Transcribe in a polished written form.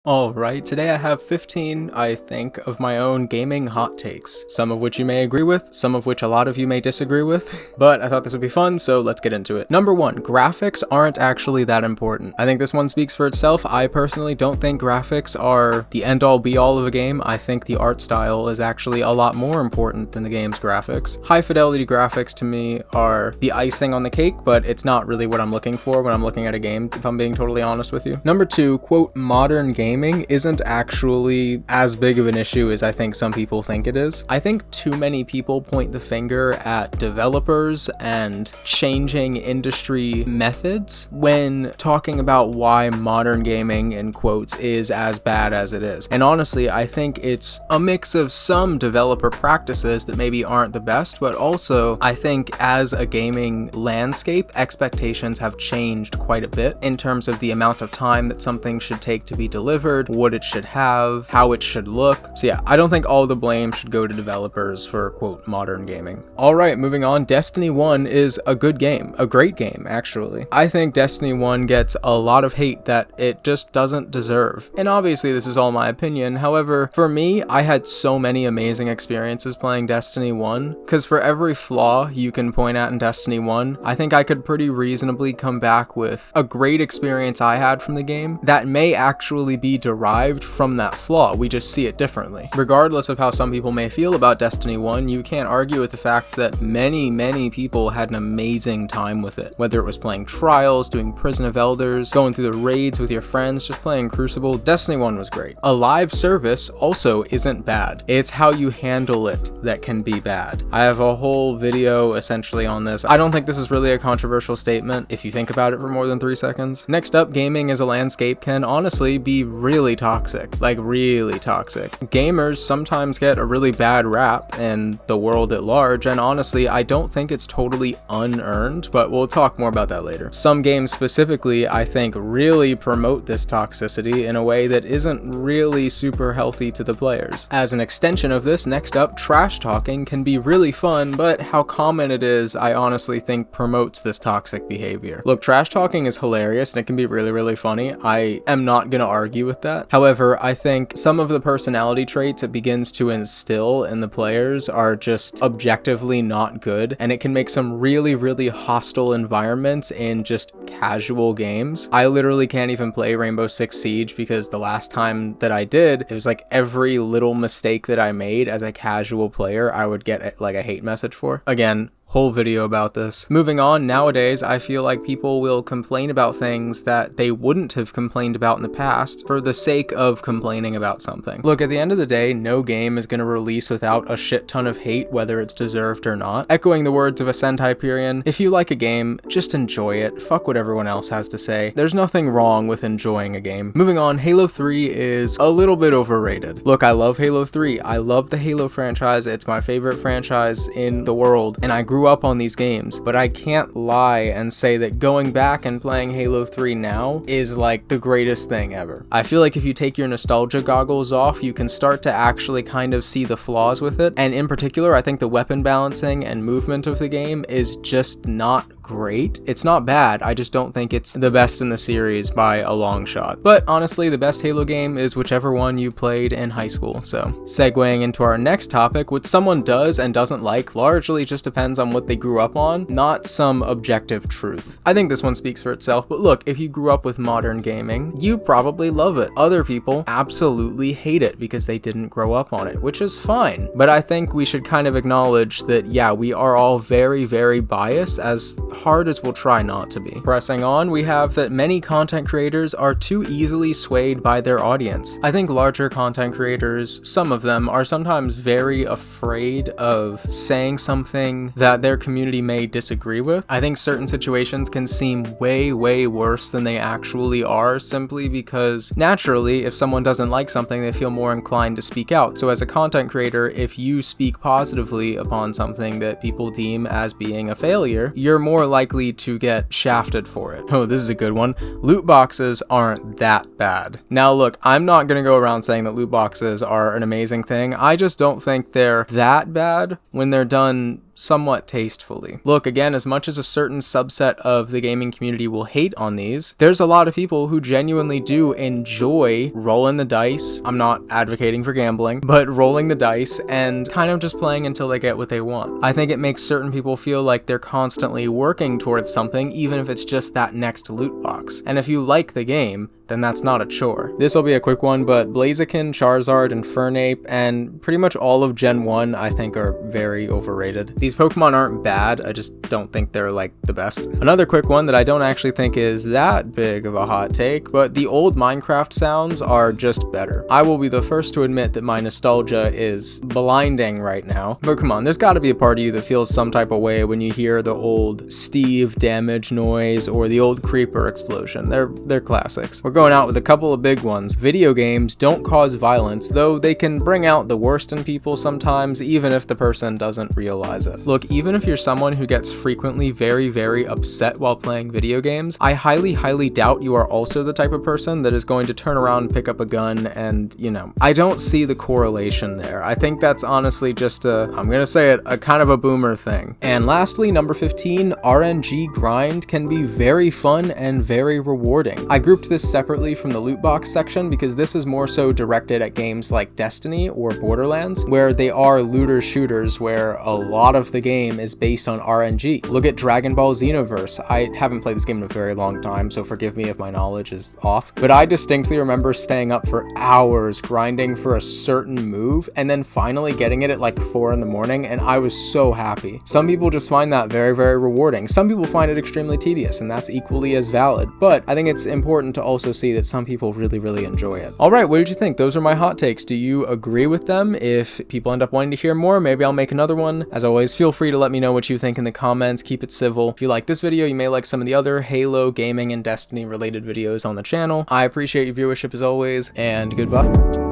Alright, today I have 15, I think, of my own gaming hot takes. Some of which you may agree with, some of which a lot of you may disagree with, but I thought this would be fun, so let's get into it. Number 1, graphics aren't actually that important. I think this one speaks for itself. I personally don't think graphics are the end-all be-all of a game. I think the art style is actually a lot more important than the game's graphics. High-fidelity graphics to me are the icing on the cake, but it's not really what I'm looking for when I'm looking at a game, if I'm being totally honest with you. Number 2, quote, modern gaming isn't actually as big of an issue as I think some people think it is. I think too many people point the finger at developers and changing industry methods when talking about why modern gaming, in quotes, is as bad as it is. And honestly, I think it's a mix of some developer practices that maybe aren't the best, but also I think as a gaming landscape, expectations have changed quite a bit in terms of the amount of time that something should take to be delivered, what it should have, how it should look. So yeah, I don't think all the blame should go to developers for, quote, modern gaming. Alright, moving on. Destiny 1 is a good game. A great game, actually. I think Destiny 1 gets a lot of hate that it just doesn't deserve. And obviously this is all my opinion. However, for me, I had so many amazing experiences playing Destiny 1, because for every flaw you can point at in Destiny 1, I think I could pretty reasonably come back with a great experience I had from the game that may actually be derived from that flaw. We just see it differently. Regardless of how some people may feel about Destiny 1, you can't argue with the fact that many people had an amazing time with it. Whether it was playing Trials, doing Prison of Elders, going through the raids with your friends, just playing Crucible, Destiny 1 was great. A live service also isn't bad. It's how you handle it that can be bad. I have a whole video essentially on this. I don't think this is really a controversial statement if you think about it for more than 3 seconds. Next up, gaming as a landscape can honestly be really toxic, like really toxic. Gamers sometimes get a really bad rap in the world at large, and honestly, I don't think it's totally unearned, but we'll talk more about that later. Some games specifically, I think, really promote this toxicity in a way that isn't really super healthy to the players. As an extension of this, next up, trash talking can be really fun, but how common it is, I honestly think promotes this toxic behavior. Look, trash talking is hilarious and it can be really funny. I am not gonna argue with that. However, I think some of the personality traits it begins to instill in the players are just objectively not good, and it can make some really hostile environments in just casual games. I literally can't even play Rainbow Six Siege because the last time that I did, it was like every little mistake that I made as a casual player, I would get like a hate message for. Again, whole video about this. Moving on, nowadays I feel like people will complain about things that they wouldn't have complained about in the past for the sake of complaining about something. Look, at the end of the day, no game is going to release without a shit ton of hate, whether it's deserved or not. Echoing the words of a Sentai, if you like a game, just enjoy it. Fuck what everyone else has to say. There's nothing wrong with enjoying a game. Moving on, Halo 3 is a little bit overrated. Look, I love Halo 3. I love the Halo franchise. It's my favorite franchise in the world, and I grew up on these games, but I can't lie and say that going back and playing Halo 3 now is like the greatest thing ever. I feel like if you take your nostalgia goggles off, you can start to actually kind of see the flaws with it, and in particular, I think the weapon balancing and movement of the game is just not great. It's not bad, I just don't think it's the best in the series by a long shot. But honestly, the best Halo game is whichever one you played in high school. So, segueing into our next topic, what someone does and doesn't like largely just depends on what they grew up on, not some objective truth. I think this one speaks for itself, but look, if you grew up with modern gaming, you probably love it. Other people absolutely hate it because they didn't grow up on it, which is fine. But I think we should kind of acknowledge that, yeah, we are all very biased, as hard as we'll try not to be. Pressing on, we have that many content creators are too easily swayed by their audience. I think larger content creators, some of them, are sometimes very afraid of saying something that their community may disagree with. I think certain situations can seem way worse than they actually are, simply because naturally, if someone doesn't like something, they feel more inclined to speak out. So as a content creator, if you speak positively upon something that people deem as being a failure, you're more likely to get shafted for it. Oh, this is a good one. Loot boxes aren't that bad. Now look, I'm not gonna go around saying that loot boxes are an amazing thing. I just don't think they're that bad when they're done somewhat tastefully. Look, again, as much as a certain subset of the gaming community will hate on these, there's a lot of people who genuinely do enjoy rolling the dice. I'm not advocating for gambling, but rolling the dice and kind of just playing until they get what they want. I think it makes certain people feel like they're constantly working towards something, even if it's just that next loot box. And if you like the game, then that's not a chore. This will be a quick one, but Blaziken, Charizard, and Fernape, and pretty much all of Gen 1 I think are very overrated. These Pokemon aren't bad, I just don't think they're like the best. Another quick one that I don't actually think is that big of a hot take, but the old Minecraft sounds are just better. I will be the first to admit that my nostalgia is blinding right now, but come on, there's gotta be a part of you that feels some type of way when you hear the old Steve damage noise or the old Creeper explosion. They're classics. We're going out with a couple of big ones. Video games don't cause violence, though they can bring out the worst in people sometimes, even if the person doesn't realize it. Look, even if you're someone who gets frequently very upset while playing video games, I highly doubt you are also the type of person that is going to turn around, pick up a gun, and, you know, I don't see the correlation there. I think that's honestly just I'm gonna say it, a kind of a boomer thing. And lastly, number 15, RNG grind can be very fun and very rewarding. I grouped this separately from the loot box section because this is more so directed at games like Destiny or Borderlands, where they are looter shooters where a lot of the game is based on RNG. Look at Dragon Ball Xenoverse. I haven't played this game in a very long time, so forgive me if my knowledge is off, but I distinctly remember staying up for hours grinding for a certain move and then finally getting it at like 4 in the morning, and I was so happy. Some people just find that very rewarding. Some people find it extremely tedious, and that's equally as valid, but I think it's important to also see that some people really enjoy it. Alright, what did you think? Those are my hot takes. Do you agree with them? If people end up wanting to hear more, maybe I'll make another one. As always, feel free to let me know what you think in the comments. Keep it civil. If you like this video, you may like some of the other Halo, gaming, and Destiny related videos on the channel. I appreciate your viewership as always, and goodbye.